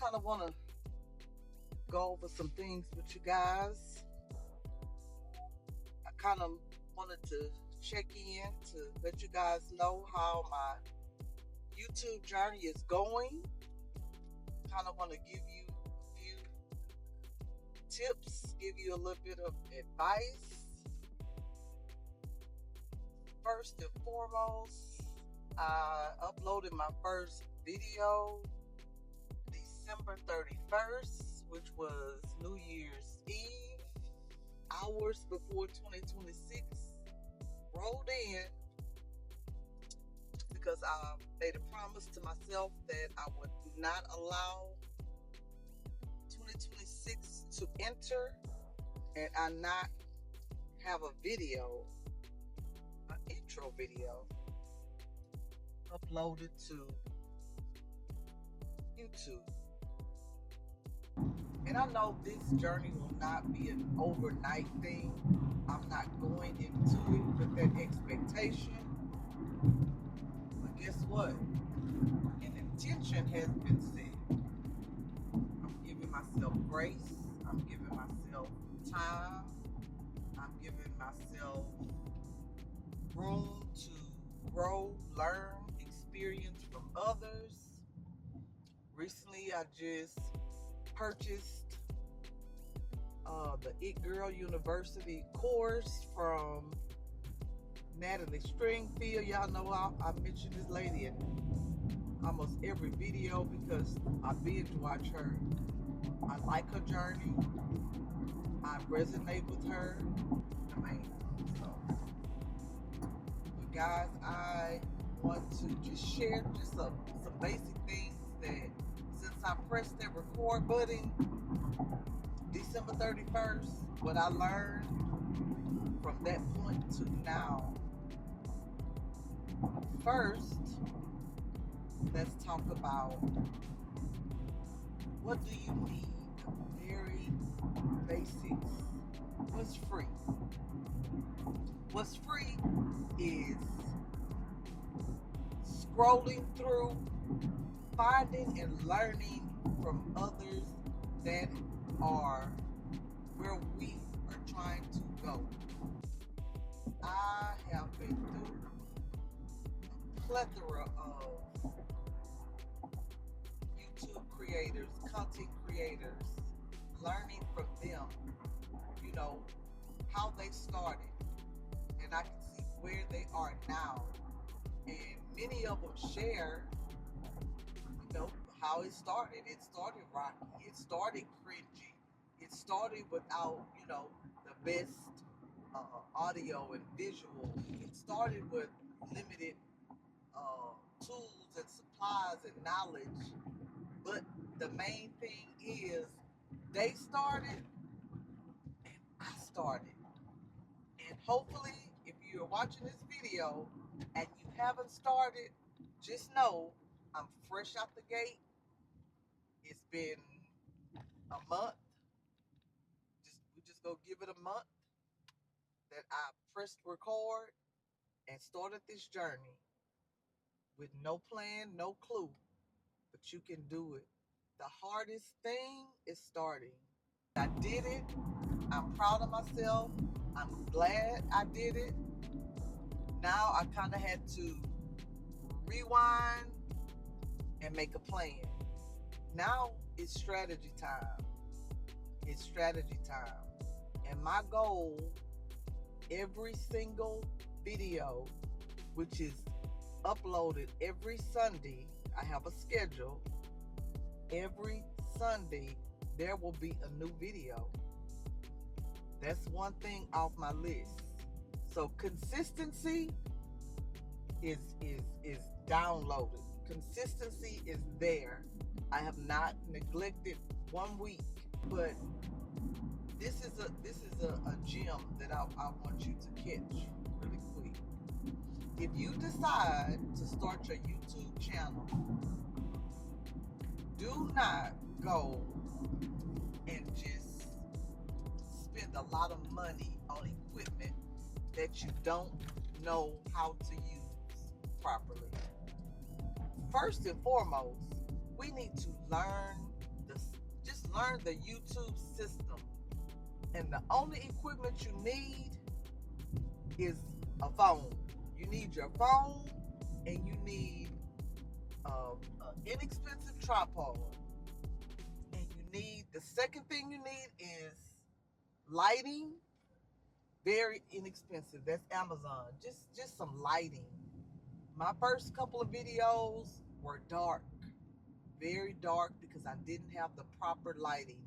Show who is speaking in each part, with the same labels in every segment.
Speaker 1: kind of want to go over some things with you guys. I kind of wanted to check in to let you guys know how my YouTube journey is going. Kind of want to give you a few tips, give you a little bit of advice. First and foremost, I uploaded my first video December 31st, which was New Year's Eve, hours before 2026 rolled in, because I made a promise to myself that I would not allow 2026 to enter and I not have a video, an intro video uploaded to YouTube. And I know this journey will not be an overnight thing. I'm not going into it with that expectation. But guess what? An intention has been set. I'm giving myself grace. I'm giving myself time. I'm giving myself room to grow, learn, experience from others. Recently, I just purchased the It Girl University course from Natalie Stringfield. Y'all know I mentioned this lady in almost every video because I binge watch her. I like her journey. I resonate with her. But guys, I want to just share just some basic things that since I pressed that record button December 31st, what I learned from that point to now. First, let's talk about what do you need? Very basics. What's free? What's free is scrolling through, finding and learning from others that are where we are trying to go. I have been through a plethora of YouTube creators, content creators, learning from them, how they started. And I can see where they are now. And many of them share, how it started. It started rocky. It started cringy. It started without, the best audio and visual. It started with limited tools and supplies and knowledge. But the main thing is they started and I started. And hopefully, if you're watching this video and you haven't started, just know I'm fresh out the gate. It's been a month. We just go give it a month that I pressed record and started this journey with no plan, no clue, but you can do it. The hardest thing is starting. I did it. I'm proud of myself. I'm glad I did it. Now I kind of had to rewind and make a plan. Now it's strategy time. It's strategy time. And my goal, every single video, which is uploaded every Sunday, I have a schedule. Every Sunday, there will be a new video. That's one thing off my list. So consistency is downloaded. Consistency is there. I have not neglected 1 week, but this is a gem that I want you to catch really quick. If you decide to start your YouTube channel, do not go and just spend a lot of money on equipment that you don't know how to use properly. First and foremost, we need to learn learn the YouTube system. And the only equipment you need is a phone. You need your phone, and you need an inexpensive tripod. And you need, the second thing you need is lighting. Very inexpensive. That's Amazon. Just some lighting. My first couple of videos were dark, very dark, because I didn't have the proper lighting,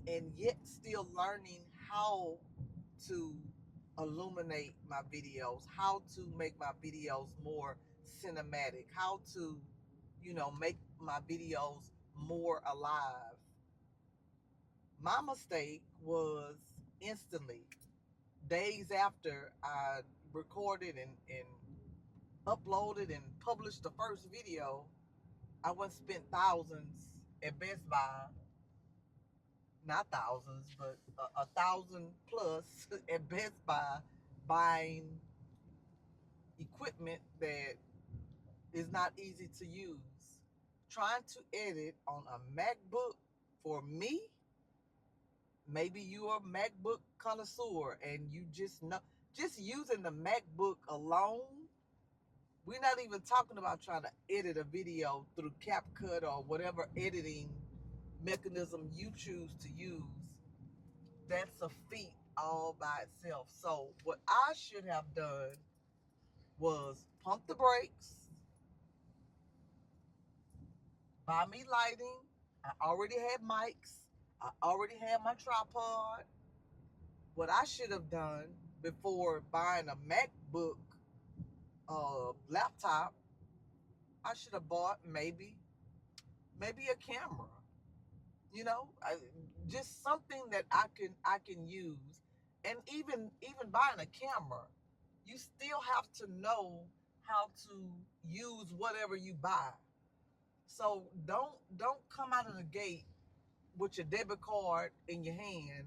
Speaker 1: and yet still learning how to illuminate my videos, how to make my videos more cinematic, how to, make my videos more alive. My mistake was instantly, days after I recorded and uploaded and published the first video, I went spent thousands at Best Buy, not thousands, but a thousand plus at Best Buy, buying equipment that is not easy to use. Trying to edit on a MacBook, for me, maybe you're a MacBook connoisseur and you just know, just using the MacBook alone, we're not even talking about trying to edit a video through CapCut or whatever editing mechanism you choose to use. That's a feat all by itself. So what I should have done was pump the brakes, buy me lighting. I already had mics. I already had my tripod. What I should have done before buying a MacBook laptop, I should have bought maybe a camera. Just something that I can use. And even buying a camera, you still have to know how to use whatever you buy. So don't come out of the gate with your debit card in your hand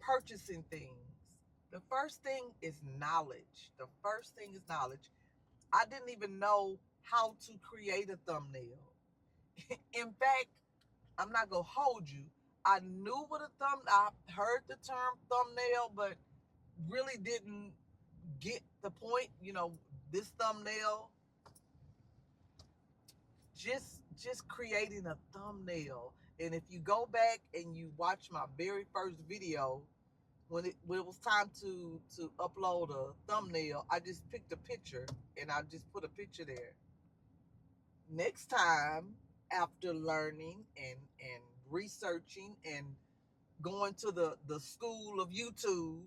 Speaker 1: purchasing things. The first thing is knowledge. The first thing is knowledge. I didn't even know how to create a thumbnail. In fact, I'm not gonna hold you. I knew what I heard the term thumbnail, but really didn't get the point. This thumbnail, just creating a thumbnail. And if you go back and you watch my very first video, when it was time to upload a thumbnail, I just picked a picture and I just put a picture there. Next time, after learning and researching and going to the school of YouTube,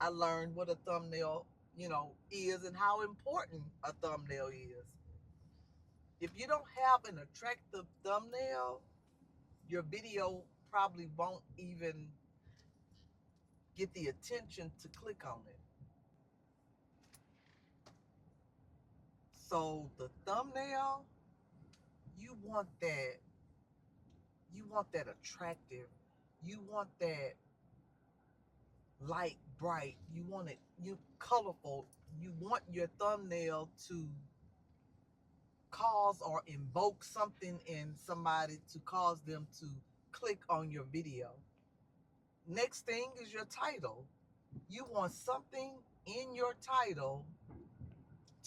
Speaker 1: I learned what a thumbnail, is, and how important a thumbnail is. If you don't have an attractive thumbnail, your video probably won't even get the attention to click on it. So the thumbnail, you want that attractive. You want that light, bright. You want it colorful. You want your thumbnail to cause or invoke something in somebody to cause them to click on your video. Next thing is your title. You want something in your title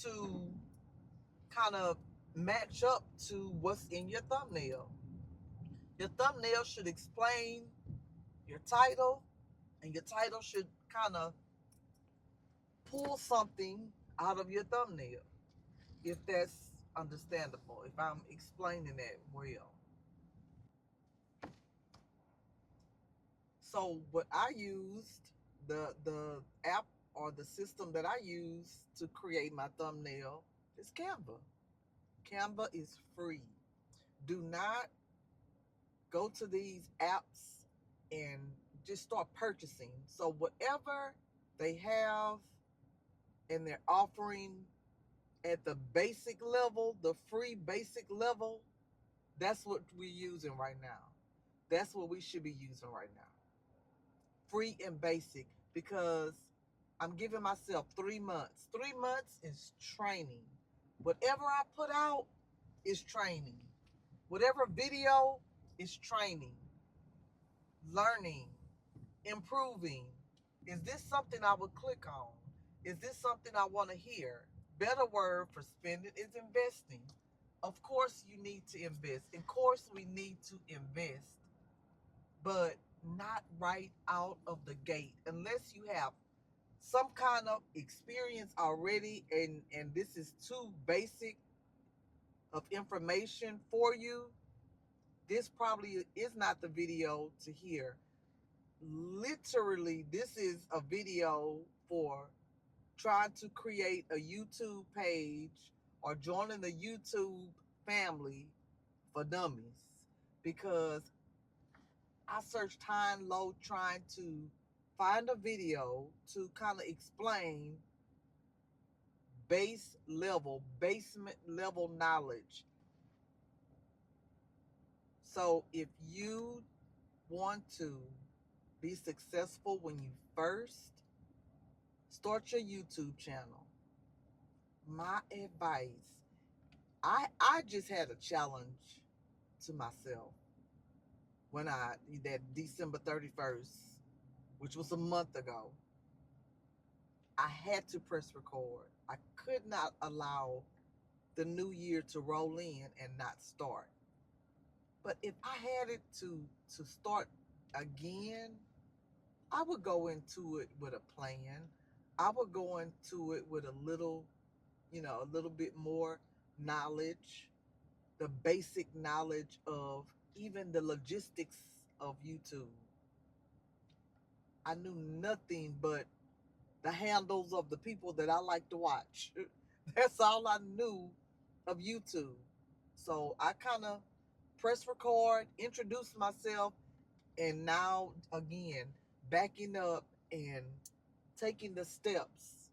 Speaker 1: to kind of match up to what's in your thumbnail. Your thumbnail should explain your title, and your title should kind of pull something out of your thumbnail, if that's understandable, if I'm explaining that well. So what I used, the app or the system that I use to create my thumbnail is Canva. Canva is free. Do not go to these apps and just start purchasing. So whatever they have and they're offering at the basic level, the free basic level, that's what we're using right now. That's what we should be using right now. Free and basic, because I'm giving myself 3 months. 3 months is training. Whatever I put out is training. Whatever video is training. learning, improving. Is this something I would click on? Is this something I want to hear? Better word for spending is investing. Of course, you need to invest. Of course, we need to invest, but not right out of the gate unless you have some kind of experience already, and this is too basic of information for you. This probably is not the video to hear. Literally, this is a video for trying to create a YouTube page or joining the YouTube family for dummies, because I searched high and low trying to find a video to kind of explain basement level knowledge. So if you want to be successful when you first start your YouTube channel, my advice, I just had a challenge to myself when that December 31st, which was a month ago, I had to press record. I could not allow the new year to roll in and not start. But if I had it to start again, I would go into it with a plan. I would go into it with a little, a little bit more knowledge, the basic knowledge of even the logistics of YouTube. I knew nothing but the handles of the people that I like to watch. That's all I knew of YouTube. So I kind of press record, introduce myself, and now again, backing up and taking the steps,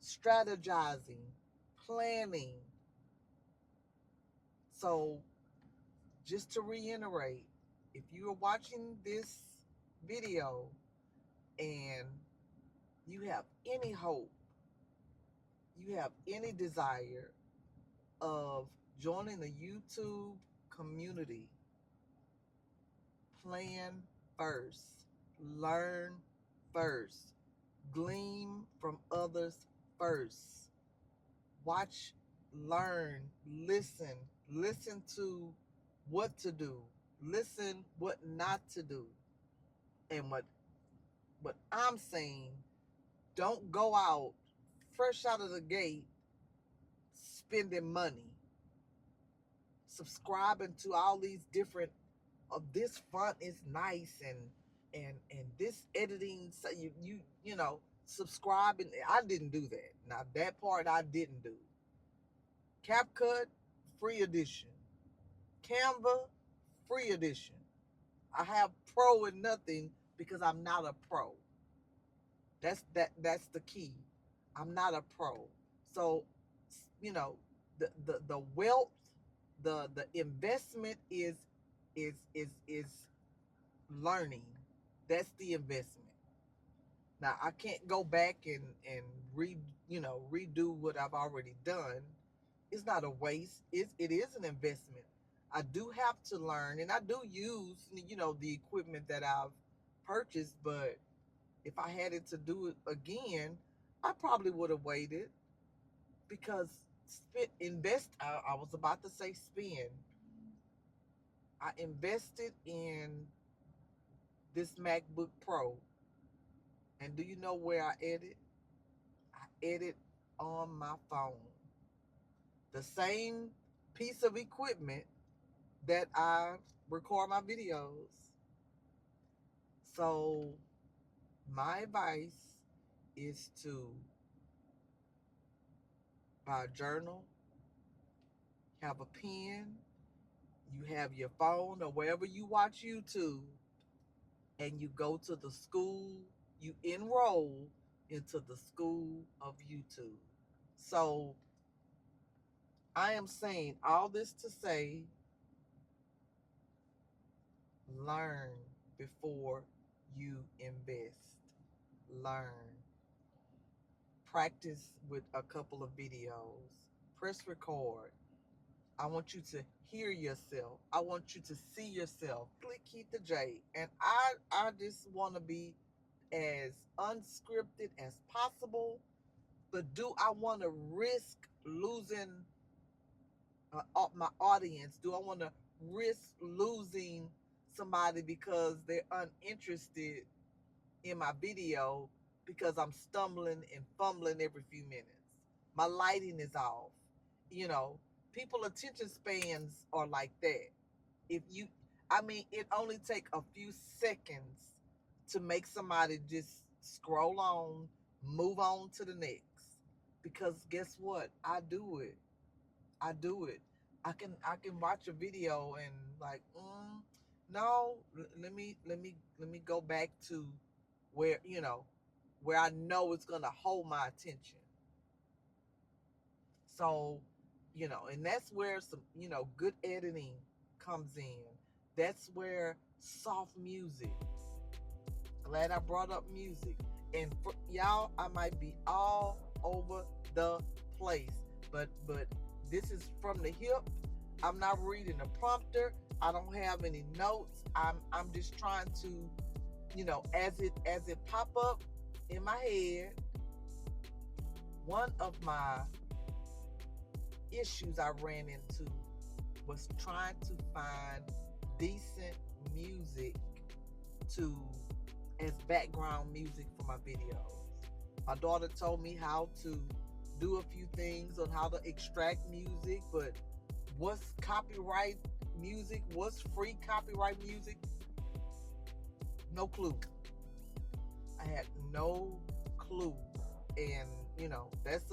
Speaker 1: strategizing, planning. So just to reiterate, if you are watching this video and you have any hope, you have any desire of joining the YouTube community, plan first, learn first, glean from others first, watch, learn, listen to what to do, listen what not to do. And what I'm saying, don't go out fresh out of the gate spending money, subscribing to all these different this font is nice, and this editing, so you subscribing. I didn't do that. Now that part I didn't do. CapCut, free edition. Canva, free edition. I have pro and nothing because I'm not a pro. That's the key. I'm not a pro. So, you know, the wealth, the investment is learning. That's the investment. Now I can't go back and redo what I've already done. It's not a waste. It is an investment. I do have to learn, and I do use the equipment that I've purchased. But if I had it to do it again, I probably would have waited, because invest. I was about to say spend. I invested in this MacBook Pro, and do you know where I edit? I edit on my phone. The same piece of equipment that I record my videos. So my advice is to buy a journal, have a pen, you have your phone or wherever you watch YouTube, and you go to the school, you enroll into the school of YouTube. So I am saying all this to say, learn before you invest. Learn. Practice with a couple of videos. Press record. I want you to hear yourself. I want you to see yourself. Click Keith the J. And I just want to be as unscripted as possible. But do I want to risk losing my audience? Do I want to risk losing somebody because they're uninterested in my video because I'm stumbling and fumbling every few minutes? My lighting is off. You know, people attention spans are like that. If you, I mean, it only take a few seconds to make somebody just scroll on, move on to the next. Because guess what? I do it. I do it. I can watch a video and like, no, let me go back to where where I know it's gonna hold my attention. So, and that's where some good editing comes in. That's where soft music. Glad I brought up music. And for y'all, I might be all over the place, but this is from the hip. I'm not reading a prompter. I don't have any notes. I'm just trying to, as it pop up in my head. One of my issues I ran into was trying to find decent music to as background music for my videos. My daughter told me how to do a few things on how to extract music, but what's copyright music, what's free copyright music? No clue. I had no clue. And that's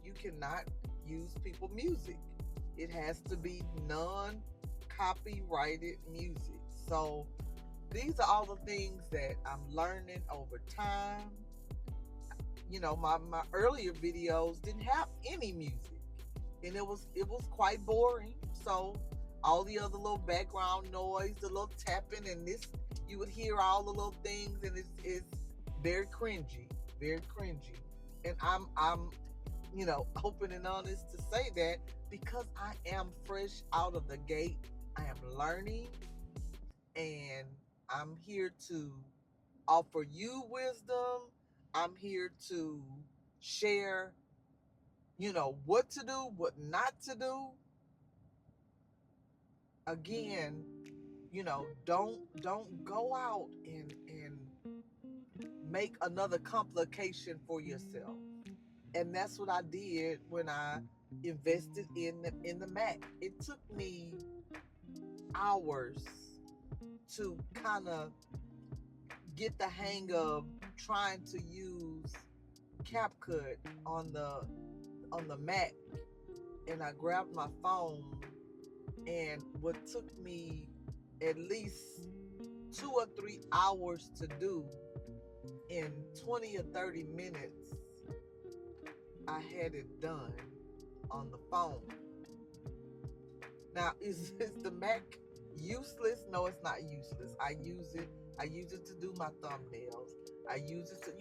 Speaker 1: you cannot use people music. It has to be non-copyrighted music. So these are all the things that I'm learning over time. My earlier videos didn't have any music, and it was quite boring. So all the other little background noise, the little tapping, and this, you would hear all the little things, and it's very cringy, very cringy. And I'm open and honest to say that because I am fresh out of the gate. I am learning, and I'm here to offer you wisdom. I'm here to share, what to do, what not to do. Again, don't go out and make another complication for yourself. And that's what I did when I invested in the Mac. It took me hours to kind of get the hang of trying to use CapCut on the Mac, and I grabbed my phone, and what took me at least 2 or 3 hours to do, in 20 or 30 minutes I had it done on the phone. Now, is the Mac useless? No, it's not useless. I use it to do my thumbnails. I use it to,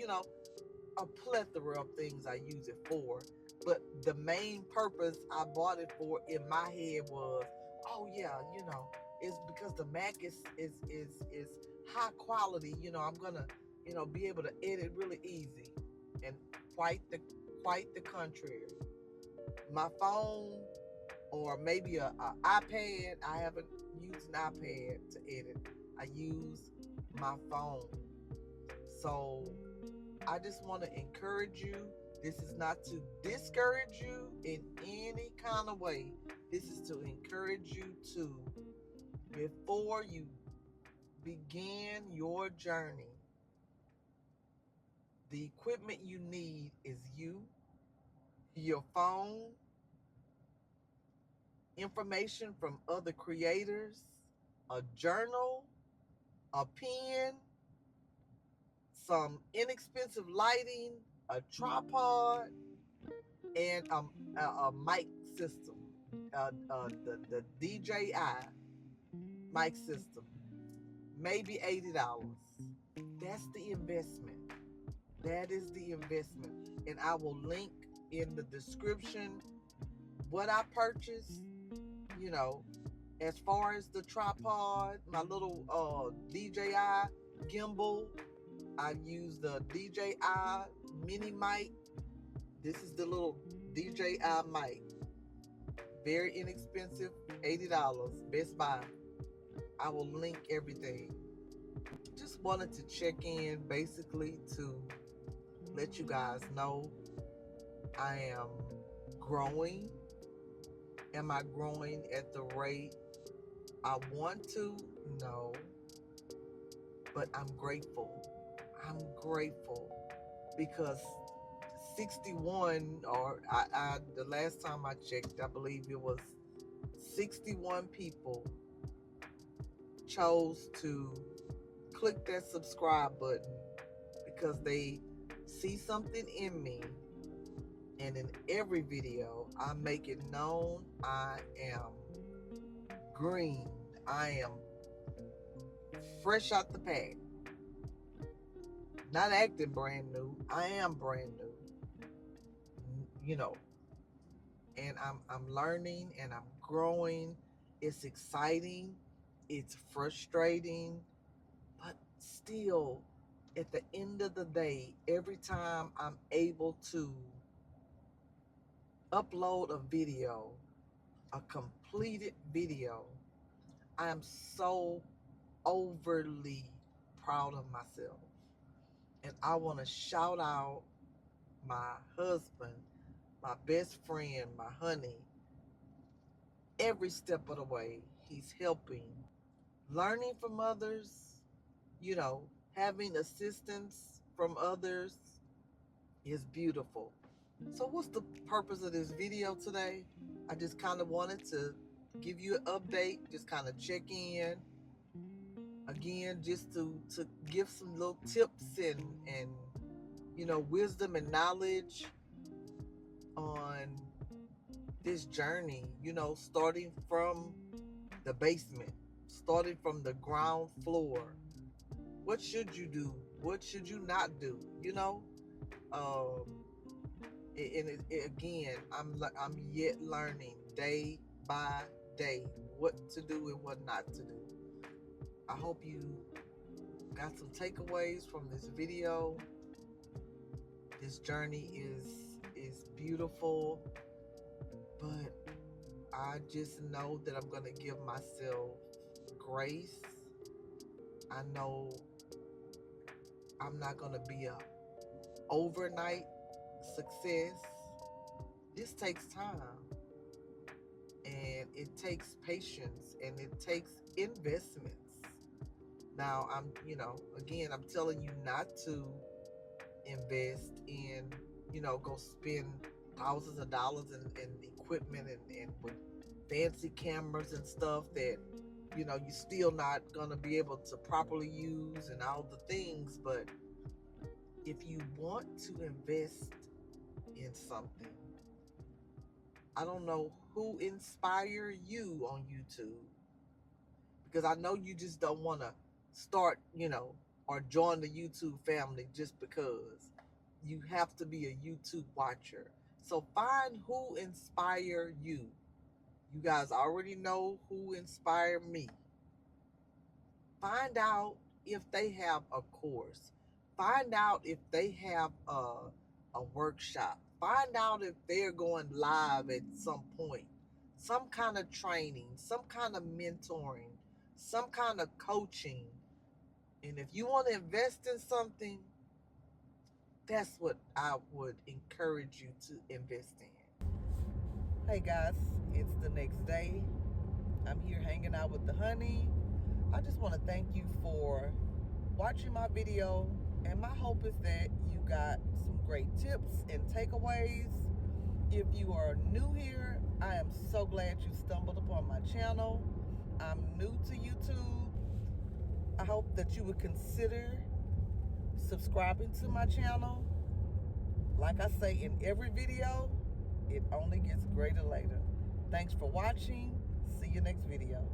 Speaker 1: a plethora of things I use it for. But the main purpose I bought it for in my head was, oh yeah, it's because the Mac is high quality. I'm gonna, be able to edit really easy. And quite the contrary. My phone, or maybe a iPad. I haven't used an iPad to edit. I use my phone. So I just want to encourage you. This is not to discourage you in any kind of way. This is to encourage you to, before you begin your journey, the equipment you need is you, your phone, information from other creators, a journal, a pen, some inexpensive lighting, a tripod, and a mic system, the DJI mic system, maybe $80. That's the investment. That is the investment. And I will link in the description what I purchased you know, as far as the tripod, my little DJI gimbal, I've used the DJI mini mic. This is the little DJI mic. Very inexpensive, $80, Best Buy. I will link everything. Just wanted to check in basically to let you guys know I am growing. Am I growing at the rate I want to? No. But I'm grateful. I'm grateful because 61, or the last time I checked, I believe it was 61 people chose to click that subscribe button because they see something in me, and in every video I make it known I am green. I am fresh out the pack. Not acting brand new. I am brand new. You know, and I'm learning and I'm growing. It's exciting. It's frustrating, but still, at the end of the day, every time I'm able to upload a video, a completed video, I am so overly proud of myself. And I want to shout out my husband, my best friend, my honey. Every step of the way, he's helping. Learning from others, you know, having assistance from others is beautiful. So what's the purpose of this video today? I just kind of wanted to give you an update, just kind of check in. Again, just to give some little tips and you know, wisdom and knowledge on this journey, you know, starting from the basement, starting from the ground floor. What should you do? What should you not do? You know, again, I'm yet learning day by day what to do and what not to do. I hope you got some takeaways from this video. This journey is beautiful, but I just know that I'm going to give myself grace. I know I'm not going to be a overnight success. This takes time, and it takes patience, and it takes investments. Now, I'm telling you not to invest in, go spend thousands of dollars in equipment and with fancy cameras and stuff that, you're still not going to be able to properly use and all the things. But if you want to invest in something, I don't know who inspired you on YouTube, because I know you just don't want to start, or join the YouTube family just because. You have to be a YouTube watcher. So find who inspired you. You guys already know who inspired me. Find out if they have a course. Find out if they have a workshop. Find out if they're going live at some point. Some kind of training, some kind of mentoring, some kind of coaching. And if you want to invest in something, that's what I would encourage you to invest in. Hey guys, it's the next day. I'm here hanging out with the honey. I just want to thank you for watching my video, and my hope is that you got some great tips and takeaways. If you are new here, I am so glad you stumbled upon my channel. I'm new to YouTube. I hope that you would consider subscribing to my channel. Like I say in every video, it only gets greater later. Thanks for watching. See you next video.